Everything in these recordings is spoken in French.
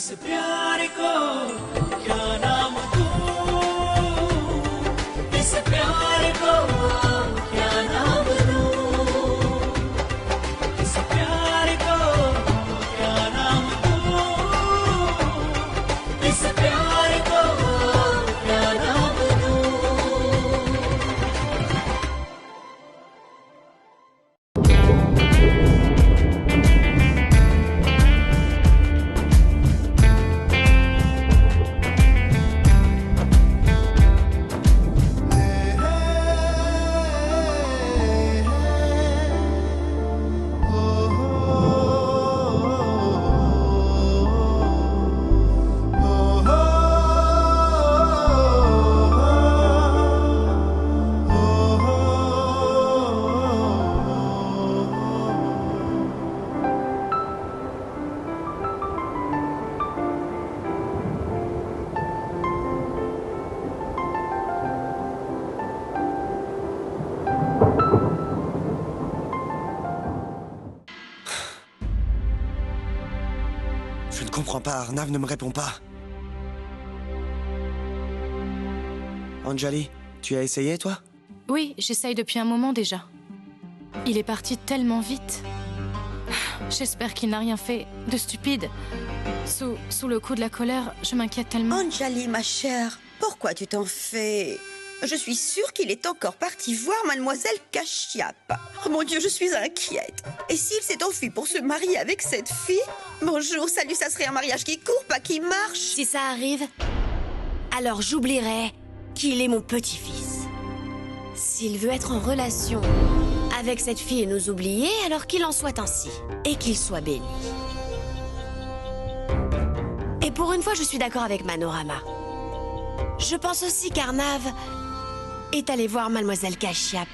इस प्यार को क्या नाम दूं, इस प्यार को क्या नाम दूं, इस प्यार को क्या नाम दूं, इस प्यार को क्या नाम दूं। Je ne comprends pas, Arnav ne me répond pas. Anjali, tu as essayé, toi? Oui, j'essaye depuis un moment déjà. Il est parti tellement vite. J'espère qu'il n'a rien fait de stupide. Sous le coup de la colère, je m'inquiète tellement. Anjali, ma chère, pourquoi tu t'en fais? Je suis sûre qu'il est encore parti voir Mademoiselle Kashyap. Oh mon Dieu, je suis inquiète. Et s'il s'est enfui pour se marier avec cette fille? Bonjour, salut, ça serait un mariage qui court, pas qui marche. Si ça arrive, alors j'oublierai qu'il est mon petit-fils. S'il veut être en relation avec cette fille et nous oublier, alors qu'il en soit ainsi. Et qu'il soit béni. Et pour une fois, je suis d'accord avec Manorama. Je pense aussi qu'Arnav est allé voir Mademoiselle Kashyap.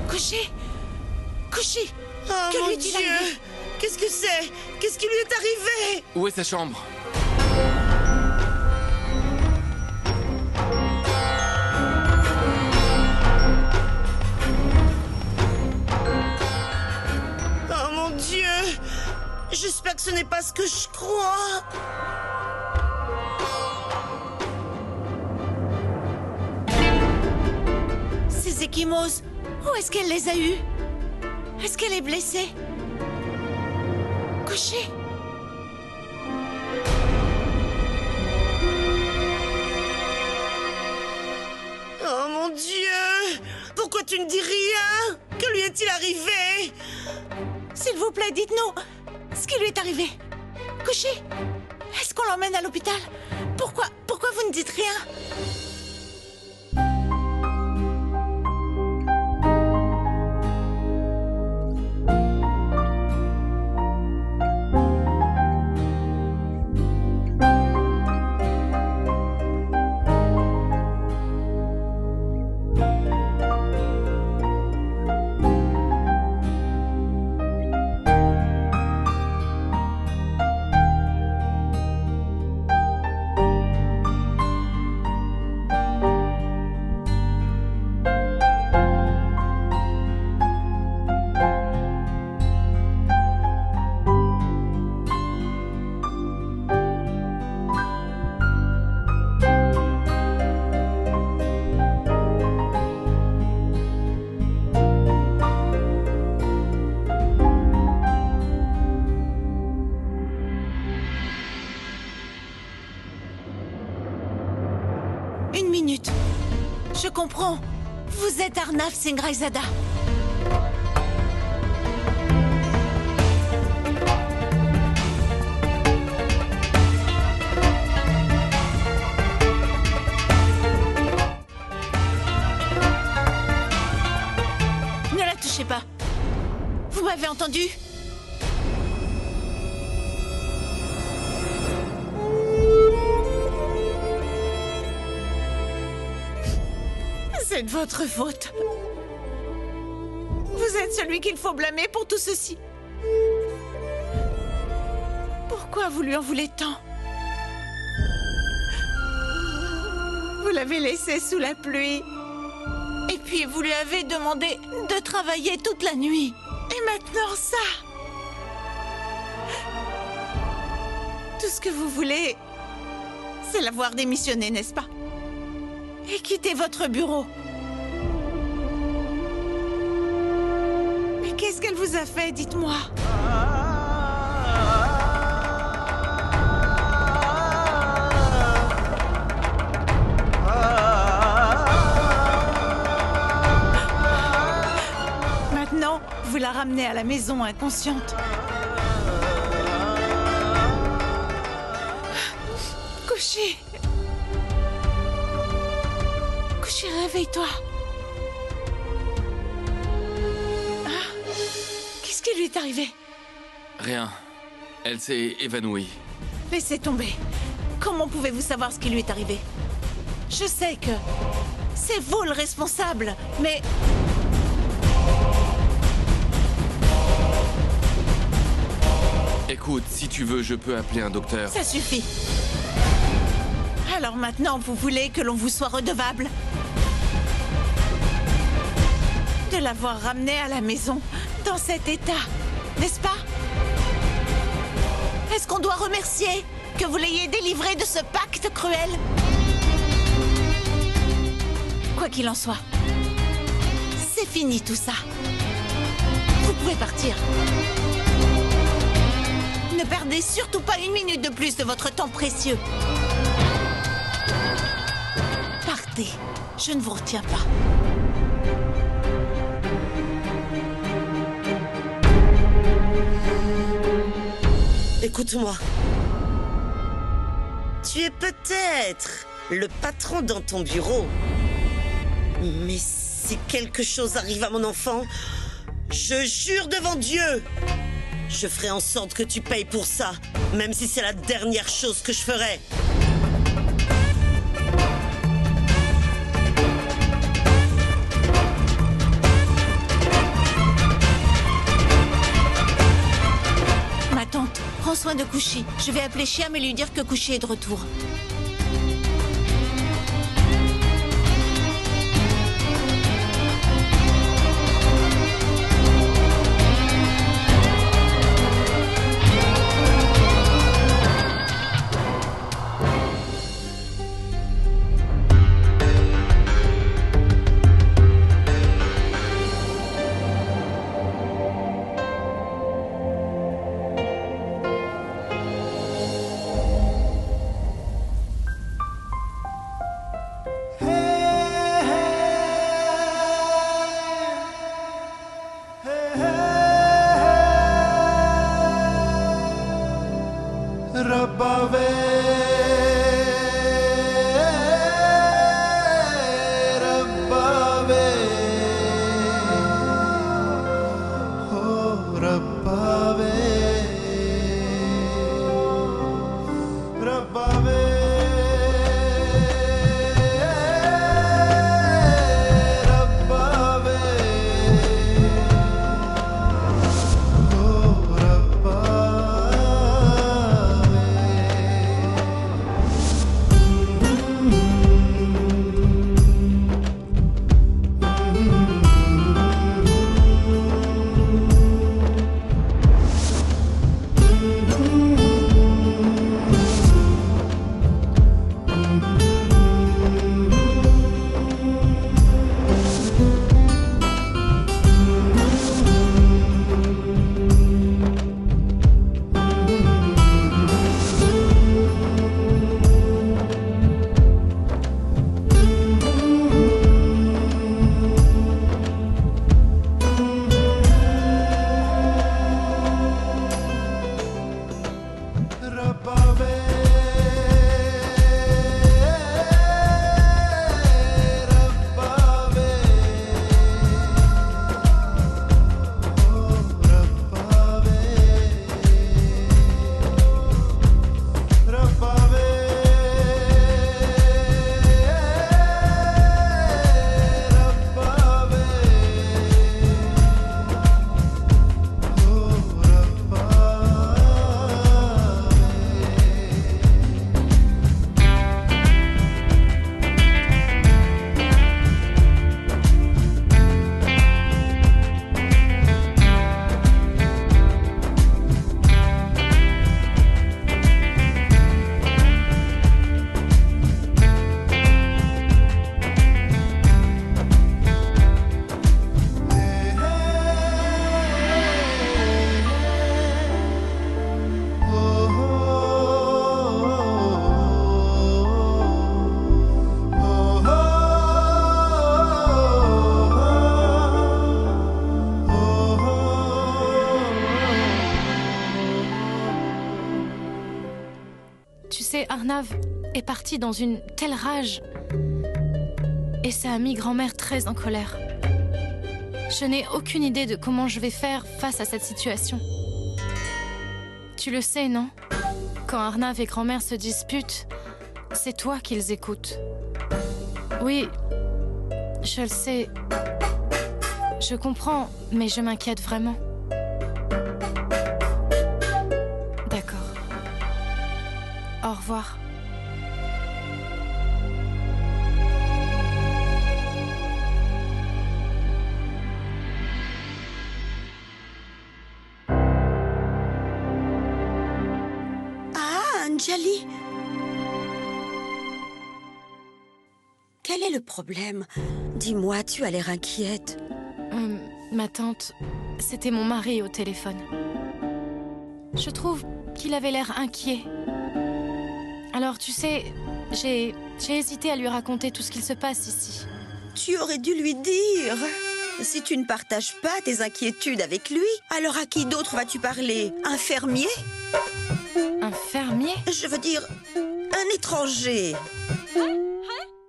Couché! Couché! Oh Que mon lui est-il Dieu! arrivé? Qu'est-ce que c'est? Qu'est-ce qui lui est arrivé? Où est sa chambre? Oh mon Dieu! J'espère que ce n'est pas ce que je crois. Ces échymoses, où est-ce qu'elle les a eus? Est-ce qu'elle est blessée? Couché? Oh mon Dieu! Pourquoi tu ne dis rien? Que lui est-il arrivé? S'il vous plaît, dites-nous ce qui lui est arrivé. Couché? Est-ce qu'on l'emmène à l'hôpital? Pourquoi vous ne dites rien? Je comprends. Vous êtes Arnav Singh Raizada. Ne la touchez pas. Vous m'avez entendu? C'est de votre faute. Vous êtes celui qu'il faut blâmer pour tout ceci. Pourquoi vous lui en voulez tant? Vous l'avez laissé sous la pluie. Et puis vous lui avez demandé de travailler toute la nuit. Et maintenant ça. Tout ce que vous voulez, c'est la voir démissionner, n'est-ce pas? Et quitter votre bureau. Mais qu'est-ce qu'elle vous a fait, dites-moi? Maintenant, vous la ramenez à la maison inconsciente. Couchez. Couchez, réveille-toi. Qu'est-ce qui lui est arrivé? Rien. Elle s'est évanouie. Laissez tomber. Comment pouvez-vous savoir ce qui lui est arrivé? Je sais que c'est vous le responsable, mais... Écoute, si tu veux, je peux appeler un docteur. Ça suffit. Alors maintenant, vous voulez que l'on vous soit redevable? De l'avoir ramenée à la maison, dans cet état, n'est-ce pas? Est-ce qu'on doit remercier que vous l'ayez délivrée de ce pacte cruel? Quoi qu'il en soit, c'est fini tout ça. Vous pouvez partir. Ne perdez surtout pas une minute de plus de votre temps précieux. Partez, je ne vous retiens pas. Écoute-moi. Tu es peut-être le patron dans ton bureau. Mais si quelque chose arrive à mon enfant, je jure devant Dieu, je ferai en sorte que tu payes pour ça, même si c'est la dernière chose que je ferai. Ma tante, prends soin de Kushi. Je vais appeler Shyam et lui dire que Kushi est de retour. Tu sais, Arnav est parti dans une telle rage. Et ça a mis grand-mère très en colère. Je n'ai aucune idée de comment je vais faire face à cette situation. Tu le sais, non? Quand Arnav et grand-mère se disputent, c'est toi qu'ils écoutent. Oui, je le sais. Je comprends, mais je m'inquiète vraiment. D'accord. Au revoir. Ah, Anjali! Quel est le problème? Dis-moi, tu as l'air inquiète. Ma tante, c'était mon mari au téléphone. Je trouve qu'il avait l'air inquiet. Alors, tu sais, j'ai hésité à lui raconter tout ce qu'il se passe ici. Tu aurais dû lui dire. Si tu ne partages pas tes inquiétudes avec lui, alors à qui d'autre vas-tu parler? Un fermier? Un fermier? Je veux dire, un étranger.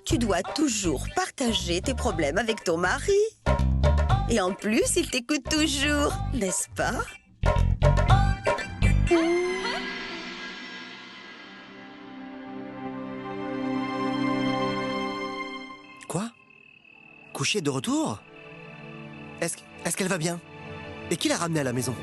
Tu dois toujours partager tes problèmes avec ton mari. Et en plus, il t'écoute toujours, n'est-ce pas? Quoi? Coucher de retour? Est-ce qu'elle va bien? Et qui l'a ramenée à la maison?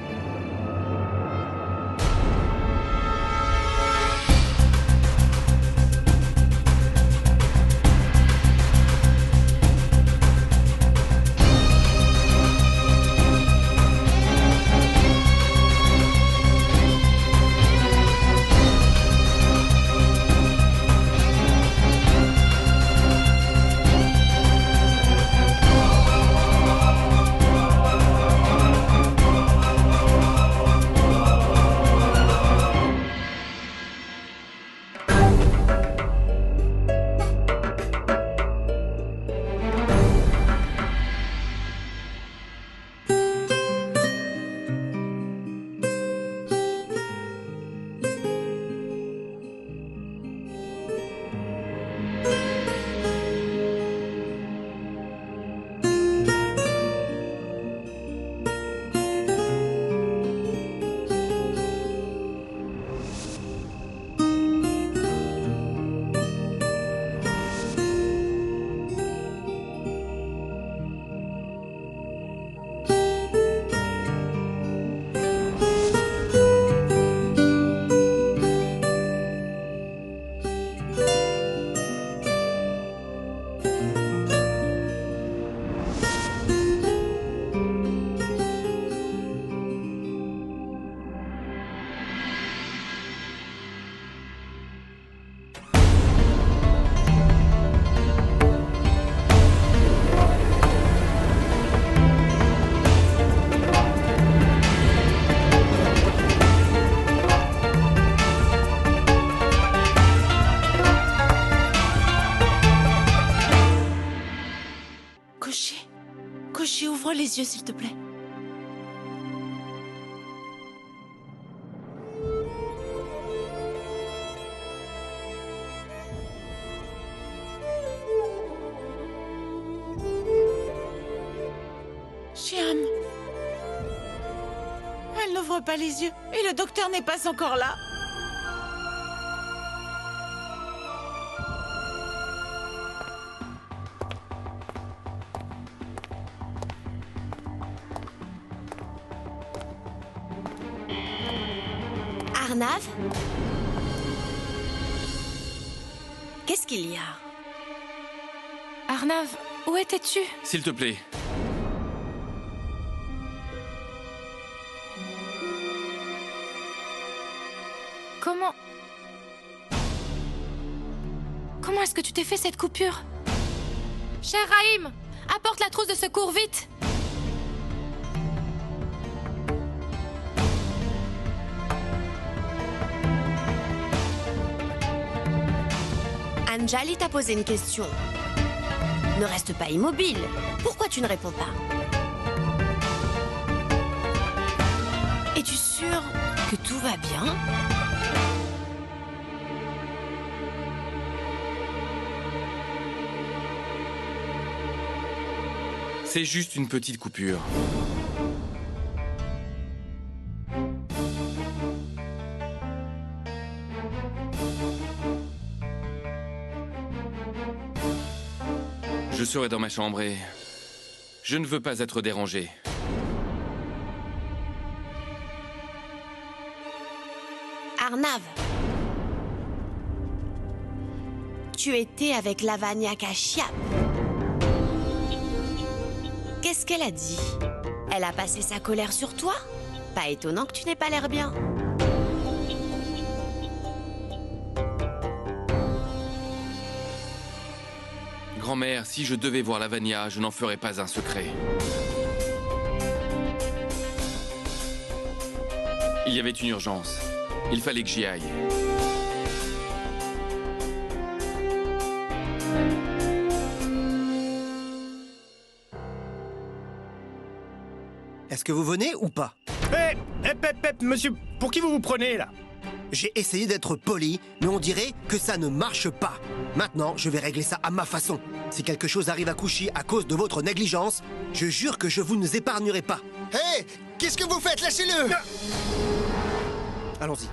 Koshi, ouvre les yeux, s'il te plaît. n'ouvre pas les yeux. Et le docteur n'est pas encore là. Arnav? Qu'est-ce qu'il y a? Arnav, où étais-tu? S'il te plaît. Comment est-ce que tu t'es fait cette coupure? Cher Rahim, apporte la trousse de secours, vite! Anjali t'a posé une question. Ne reste pas immobile. Pourquoi tu ne réponds pas? Es-tu sûr que tout va bien? C'est juste une petite coupure. Je serai dans ma chambre et je ne veux pas être dérangé. Arnav, tu étais avec Lavanya Kashyap. Qu'est-ce qu'elle a dit? Elle a passé sa colère sur toi? Pas étonnant que tu n'aies pas l'air bien. Grand-mère, si je devais voir Lavanya, je n'en ferais pas un secret. Il y avait une urgence. Il fallait que j'y aille. Est-ce que vous venez ou pas? Monsieur, pour qui vous vous prenez, là? J'ai essayé d'être poli, mais on dirait que ça ne marche pas. Maintenant, je vais régler ça à ma façon. Si quelque chose arrive à Kushi à cause de votre négligence, je jure que je vous ne épargnerai pas. Hé! Qu'est-ce que vous faites? Lâchez-le! Allons-y.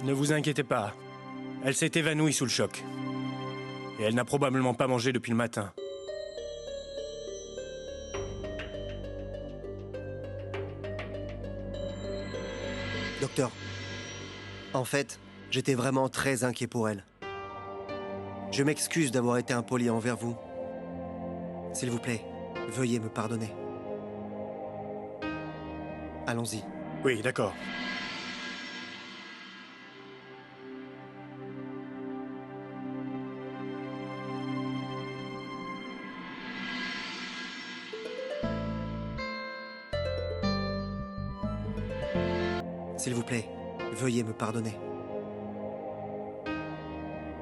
Ne vous inquiétez pas. Elle s'est évanouie sous le choc. Et elle n'a probablement pas mangé depuis le matin. Docteur, en fait, j'étais vraiment très inquiet pour elle. Je m'excuse d'avoir été impoli envers vous. S'il vous plaît, veuillez me pardonner. Allons-y. Oui, d'accord. S'il vous plaît, veuillez me pardonner.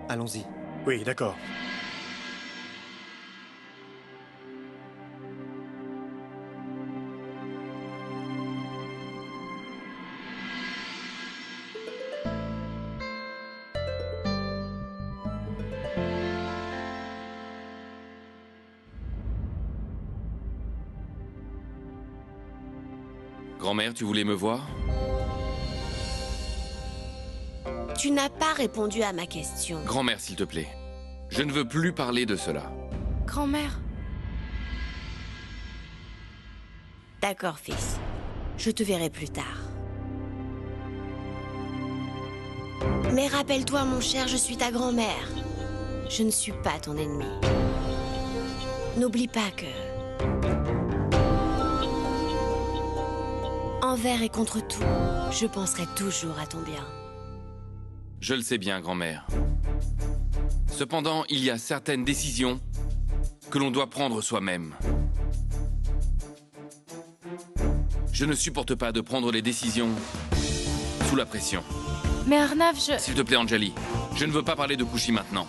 Allons-y. Oui, d'accord. Grand-mère, tu voulais me voir? Tu n'as pas répondu à ma question. Grand-mère, s'il te plaît. Je ne veux plus parler de cela. Grand-mère, D'accord, fils. Je te verrai plus tard. Mais rappelle-toi, mon cher, je suis ta grand-mère. Je ne suis pas ton ennemi. N'oublie pas que... envers et contre tout, je penserai toujours à ton bien. Je le sais bien, grand-mère. Cependant, il y a certaines décisions que l'on doit prendre soi-même. Je ne supporte pas de prendre les décisions sous la pression. mais Arnav, je... S'il te plaît, Anjali, je ne veux pas parler de Kushi maintenant.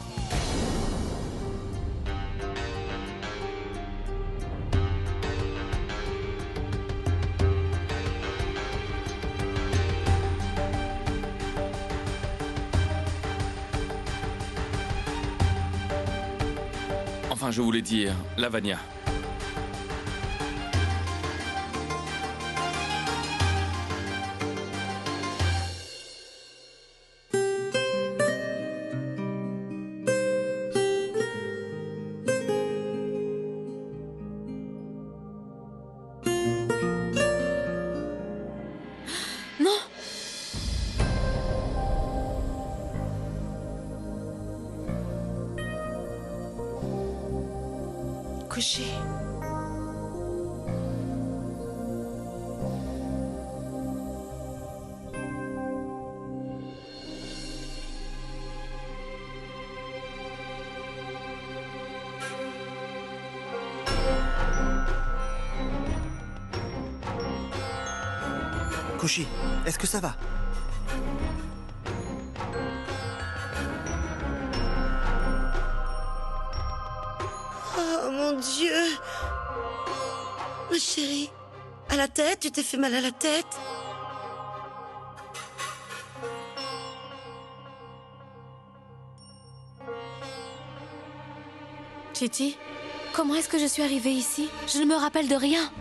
Enfin, je voulais dire, Lavanya. Non! Kushi. Kushi, est-ce que ça va? Oh mon Dieu! Ma chérie, à la tête? Tu t'es fait mal à la tête? Chiti, comment est-ce que je suis arrivée ici? Je ne me rappelle de rien.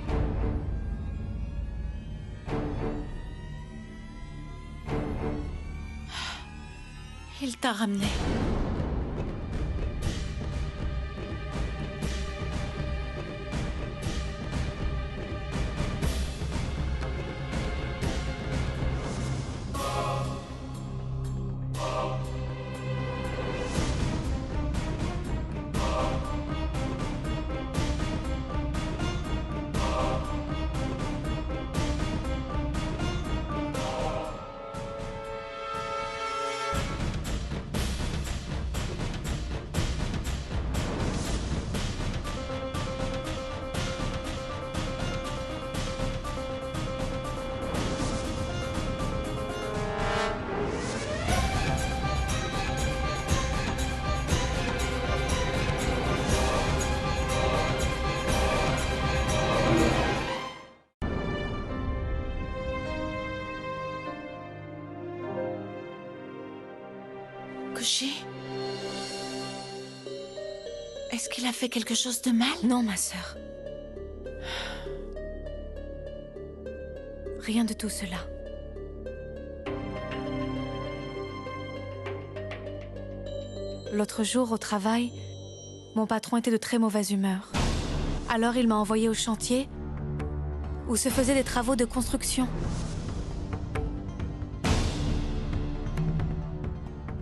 Il t'a ramené. Kushi? Est-ce qu'il a fait quelque chose de mal? Non, ma sœur. Rien de tout cela. L'autre jour, au travail, mon patron était de très mauvaise humeur. Alors il m'a envoyé au chantier où se faisaient des travaux de construction.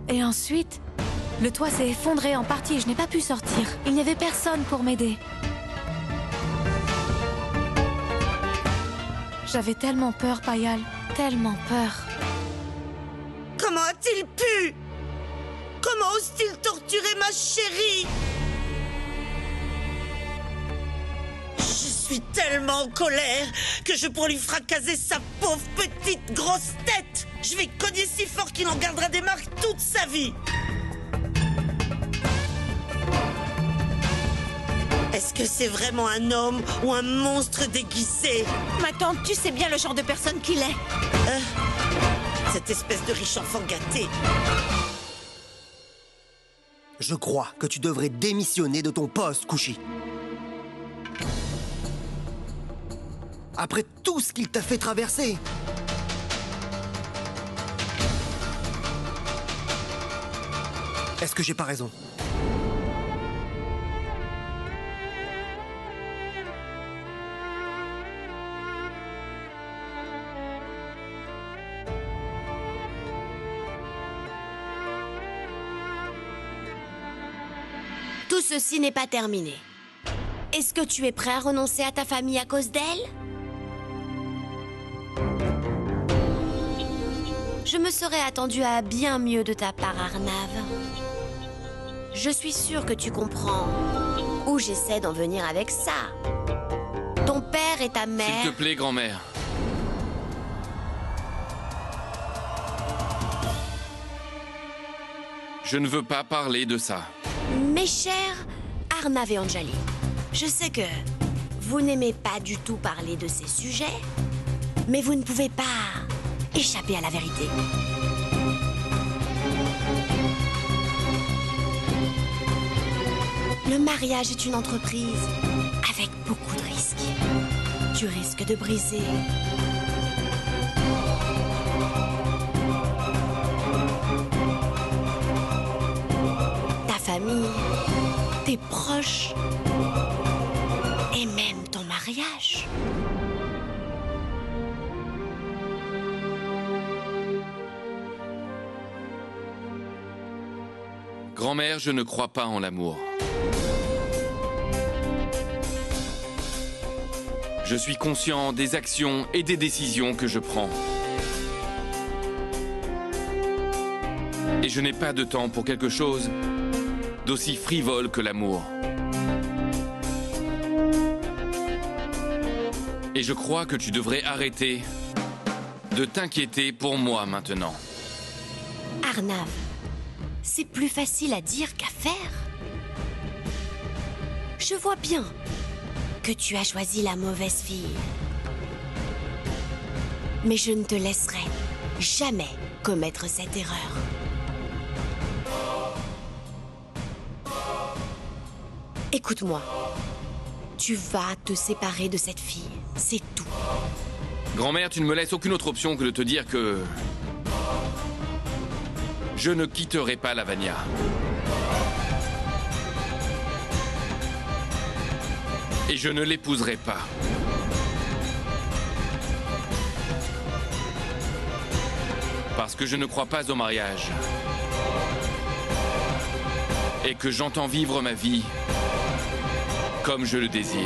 Et ensuite, le toit s'est effondré en partie et je n'ai pas pu sortir. Il n'y avait personne pour m'aider. J'avais tellement peur, Payal. Tellement peur. Comment a-t-il pu? Comment ose-t-il torturer ma chérie? Je suis tellement en colère que je pourrais lui fracasser sa pauvre petite grosse tête. Je vais cogner si fort qu'il en gardera des marques toute sa vie. Est-ce que c'est vraiment un homme ou un monstre déguisé? Ma tante, tu sais bien le genre de personne qu'il est. Cette espèce de riche enfant gâté. Je crois que tu devrais démissionner de ton poste, Kushi. Après tout ce qu'il t'a fait traverser. Est-ce que j'ai pas raison? Tout ceci n'est pas terminé. Est-ce que tu es prêt à renoncer à ta famille à cause d'elle? Je me serais attendu à bien mieux de ta part, Arnav. Je suis sûre que tu comprends où j'essaie d'en venir avec ça. Ton père et ta mère... S'il te plaît, grand-mère. Je ne veux pas parler de ça. Mes chers Arnav et Anjali, je sais que vous n'aimez pas du tout parler de ces sujets, mais vous ne pouvez pas échapper à la vérité. Le mariage est une entreprise avec beaucoup de risques. Tu risques de briser ta famille, tes proches et même ton mariage. Grand-mère, je ne crois pas en l'amour. Je suis conscient des actions et des décisions que je prends. Et je n'ai pas de temps pour quelque chose d'aussi frivole que l'amour. Et je crois que tu devrais arrêter de t'inquiéter pour moi maintenant. Arnav, c'est plus facile à dire qu'à faire. Je vois bien que tu as choisi la mauvaise fille. Mais je ne te laisserai jamais commettre cette erreur. Écoute-moi. Tu vas te séparer de cette fille. C'est tout. Grand-mère, tu ne me laisses aucune autre option que de te dire que... je ne quitterai pas Lavania. Et je ne l'épouserai pas. Parce que je ne crois pas au mariage. Et que j'entends vivre ma vie comme je le désire.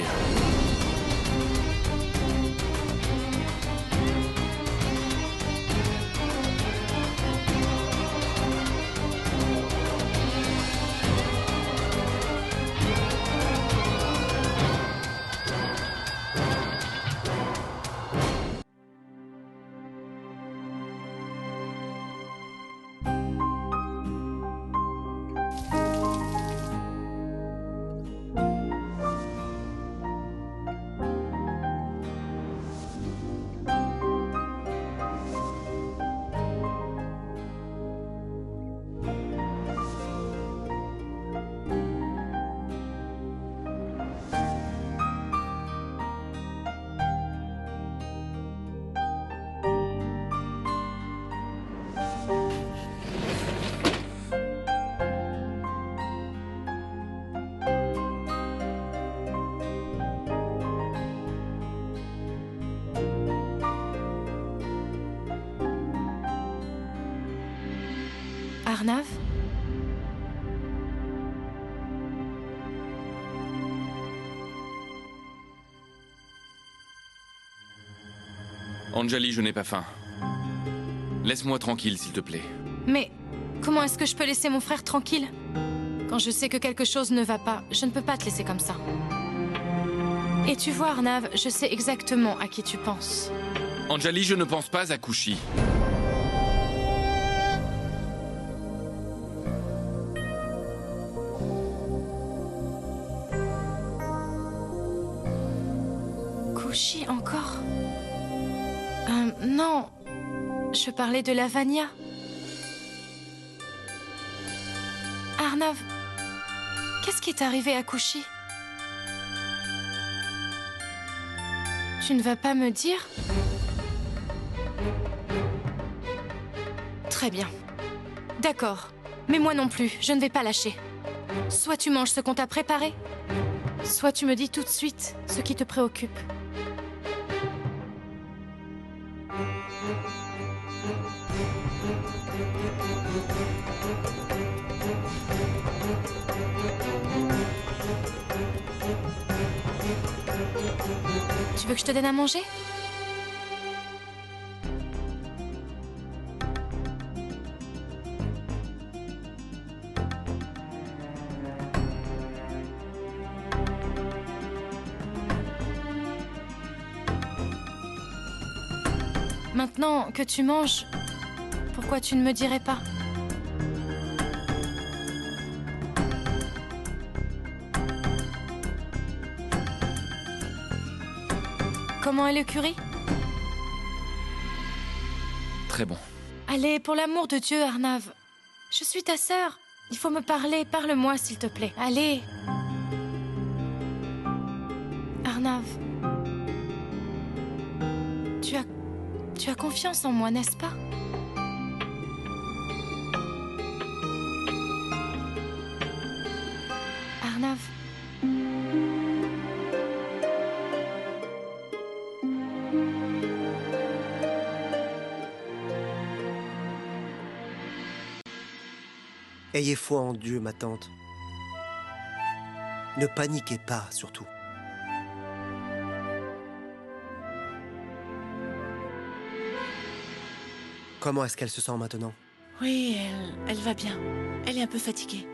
Arnav? Anjali, je n'ai pas faim. Laisse-moi tranquille, s'il te plaît. Mais comment est-ce que je peux laisser mon frère tranquille? Quand je sais que quelque chose ne va pas, je ne peux pas te laisser comme ça. Et tu vois, Arnav, je sais exactement à qui tu penses. Anjali, je ne pense pas à Kushi. Kushi encore? Non. Je parlais de Lavanya. Arnav, qu'est-ce qui est arrivé à Kushi? Tu ne vas pas me dire? Très bien. D'accord. Mais moi non plus, je ne vais pas lâcher. Soit tu manges ce qu'on t'a préparé, soit tu me dis tout de suite ce qui te préoccupe. Tu veux que je te donne à manger? Maintenant que tu manges, pourquoi tu ne me dirais pas? Comment est le curry? Très bon. Allez, pour l'amour de Dieu, Arnav. Je suis ta sœur. Il faut me parler. Parle-moi, s'il te plaît. Allez. Arnav. Tu as confiance en moi, n'est-ce pas? Arnav. Ayez foi en Dieu, ma tante. Ne paniquez pas, surtout. Comment est-ce qu'elle se sent maintenant? Oui, elle va bien. Elle est un peu fatiguée.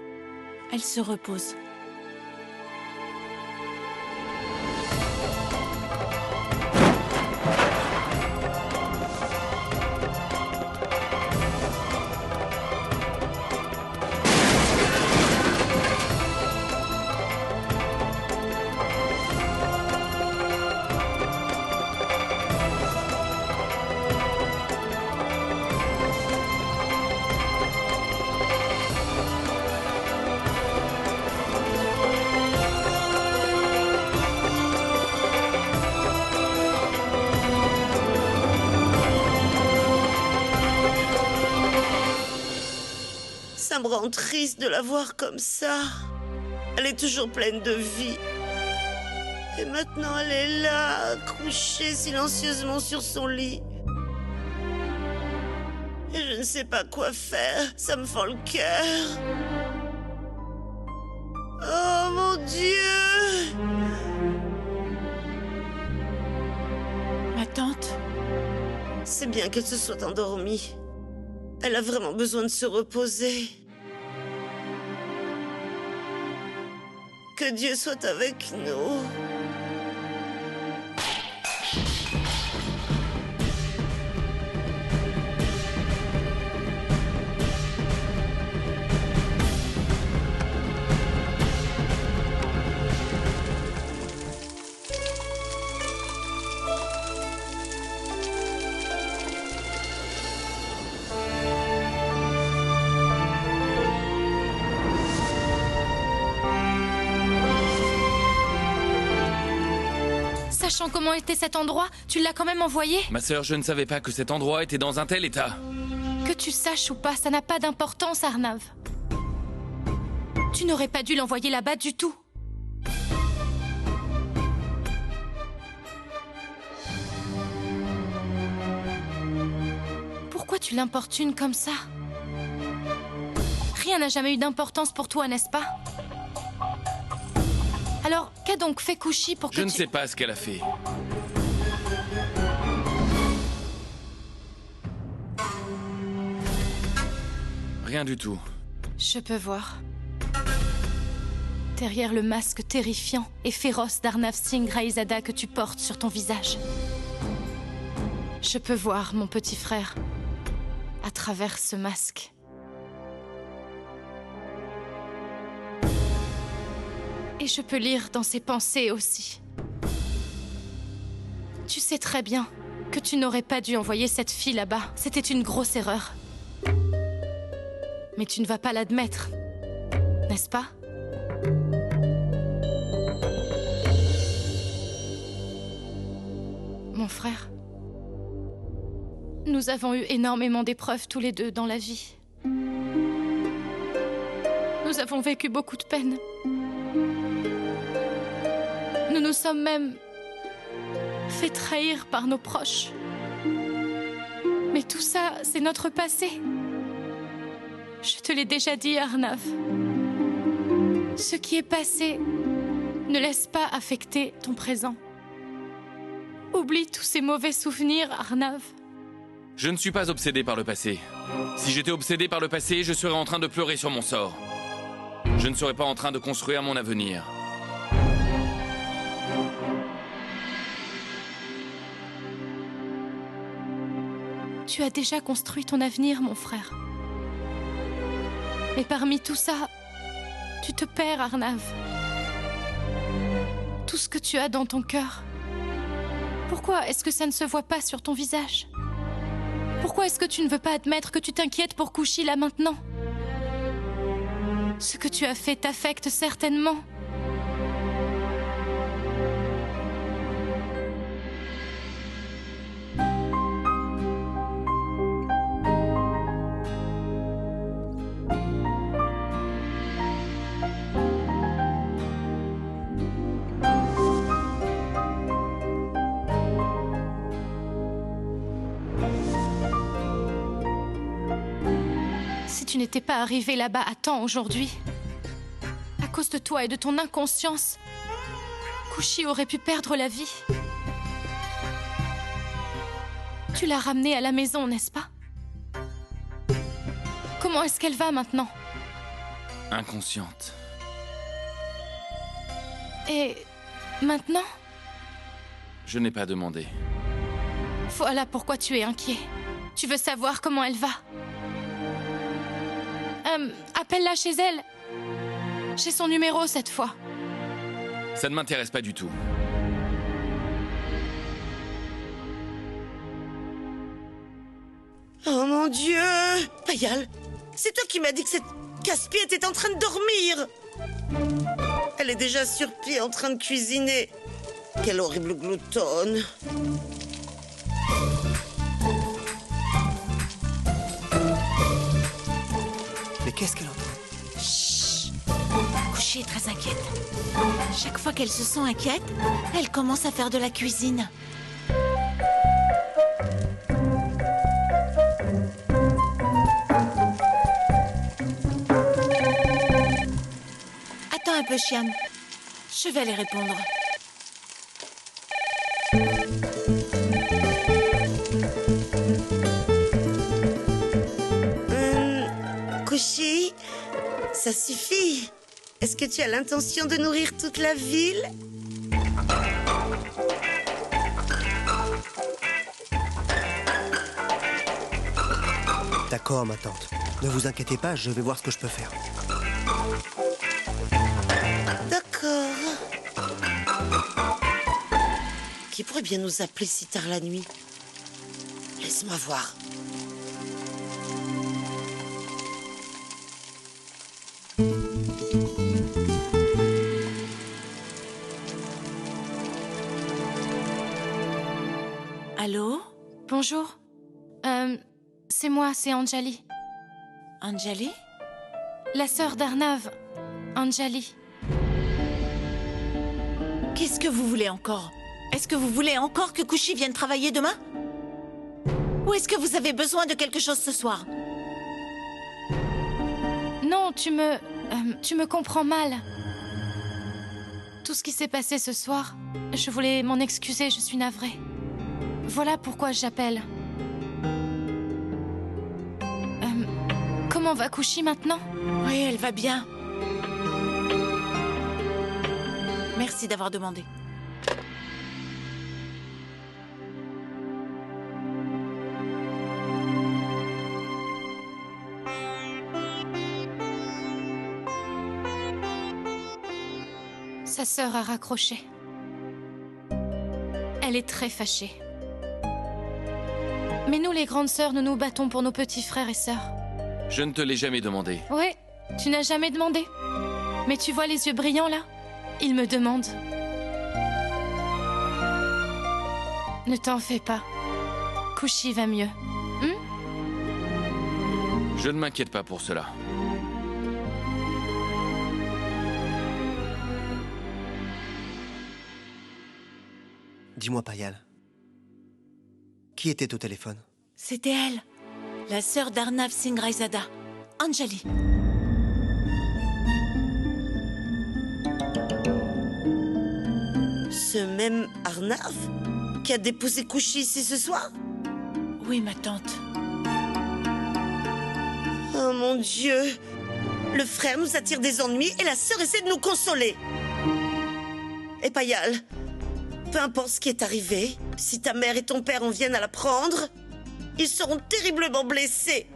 Elle se repose. Ça me rend triste de la voir comme ça. Elle est toujours pleine de vie. Et maintenant, elle est là, couchée silencieusement sur son lit. Et je ne sais pas quoi faire. Ça me fend le cœur. Oh mon Dieu! Ma tante? C'est bien qu'elle se soit endormie. Elle a vraiment besoin de se reposer. Que Dieu soit avec nous. Sachant comment était cet endroit, tu l'as quand même envoyé? Ma sœur, je ne savais pas que cet endroit était dans un tel état. Que tu saches ou pas, ça n'a pas d'importance, Arnav. Tu n'aurais pas dû l'envoyer là-bas du tout. Pourquoi tu l'importunes comme ça? Rien n'a jamais eu d'importance pour toi, n'est-ce pas? Alors, qu'a donc fait Kushi pour que Je ne sais pas ce qu'elle a fait. Rien du tout. Je peux voir. Derrière le masque terrifiant et féroce d'Arnav Singh Raizada que tu portes sur ton visage. Je peux voir, mon petit frère, à travers ce masque. Et je peux lire dans ses pensées aussi. Tu sais très bien que tu n'aurais pas dû envoyer cette fille là-bas. C'était une grosse erreur. Mais tu ne vas pas l'admettre, n'est-ce pas? Mon frère, nous avons eu énormément d'épreuves tous les deux dans la vie. Nous avons vécu beaucoup de peine. Nous nous sommes même fait trahir par nos proches. Mais tout ça, c'est notre passé. Je te l'ai déjà dit, Arnav. Ce qui est passé ne laisse pas affecter ton présent. Oublie tous ces mauvais souvenirs, Arnav. Je ne suis pas obsédé par le passé. Si j'étais obsédé par le passé, je serais en train de pleurer sur mon sort. Je ne serais pas en train de construire mon avenir. Tu as déjà construit ton avenir, mon frère. Mais parmi tout ça, tu te perds, Arnav. Tout ce que tu as dans ton cœur. Pourquoi est-ce que ça ne se voit pas sur ton visage? Pourquoi est-ce que tu ne veux pas admettre que tu t'inquiètes pour Kushi là maintenant? Ce que tu as fait t'affecte certainement. Si tu n'étais pas arrivé là-bas à temps aujourd'hui, à cause de toi et de ton inconscience, Kushi aurait pu perdre la vie. Tu l'as ramenée à la maison, n'est-ce pas? Comment est-ce qu'elle va maintenant? Inconsciente. Et maintenant? Je n'ai pas demandé. Voilà pourquoi tu es inquiet. Tu veux savoir comment elle va. Appelle-la chez elle. J'ai son numéro cette fois. Ça ne m'intéresse pas du tout. Oh mon Dieu! Payal, c'est toi qui m'as dit que cette casse-pied était en train de dormir! Elle est déjà sur pied en train de cuisiner. Quelle horrible gloutonne! Mais qu'est-ce qu'elle entend? Kushi est très inquiète. Chaque fois qu'elle se sent inquiète, elle commence à faire de la cuisine. Attends un peu, Chiam. Je vais aller répondre. Kushi, ça suffit. Est-ce que tu as l'intention de nourrir toute la ville? D'accord, ma tante. Ne vous inquiétez pas, je vais voir ce que je peux faire. D'accord. Qui pourrait bien nous appeler si tard la nuit? Laisse-moi voir. Allô? Bonjour. C'est moi, c'est Anjali. Anjali? La sœur d'Arnav. Anjali. Qu'est-ce que vous voulez encore? Est-ce que vous voulez encore que Kushi vienne travailler demain? Ou est-ce que vous avez besoin de quelque chose ce soir? Non, Non, tu me comprends mal. Tout ce qui s'est passé ce soir, je voulais m'en excuser, je suis navrée. Voilà pourquoi j'appelle. Comment va Kushi maintenant? Oui, elle va bien. Merci d'avoir demandé. Sa sœur a raccroché. Elle est très fâchée. Mais nous, les grandes sœurs, nous nous battons pour nos petits frères et sœurs. Je ne te l'ai jamais demandé. Oui, tu n'as jamais demandé. Mais tu vois les yeux brillants là? Il me demande. Ne t'en fais pas. Kushi va mieux. Je ne m'inquiète pas pour cela. Dis-moi, Payal. Qui était au téléphone? C'était elle, la sœur d'Arnav Singh Raizada, Anjali. Ce même Arnav qui a déposé Kushi ici ce soir? Oui, ma tante. Oh mon Dieu! Le frère nous attire des ennuis et la sœur essaie de nous consoler. Et Payal, peu importe ce qui est arrivé, si ta mère et ton père en viennent à l'apprendre, ils seront terriblement blessés.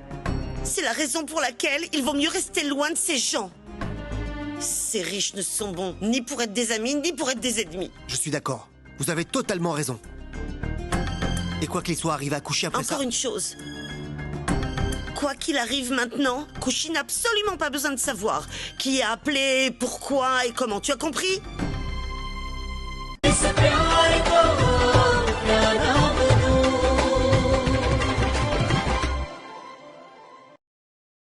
C'est la raison pour laquelle il vaut mieux rester loin de ces gens. Ces riches ne sont bons ni pour être des amis, ni pour être des ennemis. Je suis d'accord. Vous avez totalement raison. Et quoi qu'il soit arrivé à Kushi après ça... Encore une chose. Quoi qu'il arrive maintenant, Kushi n'a absolument pas besoin de savoir qui a appelé, pourquoi et comment. Tu as compris?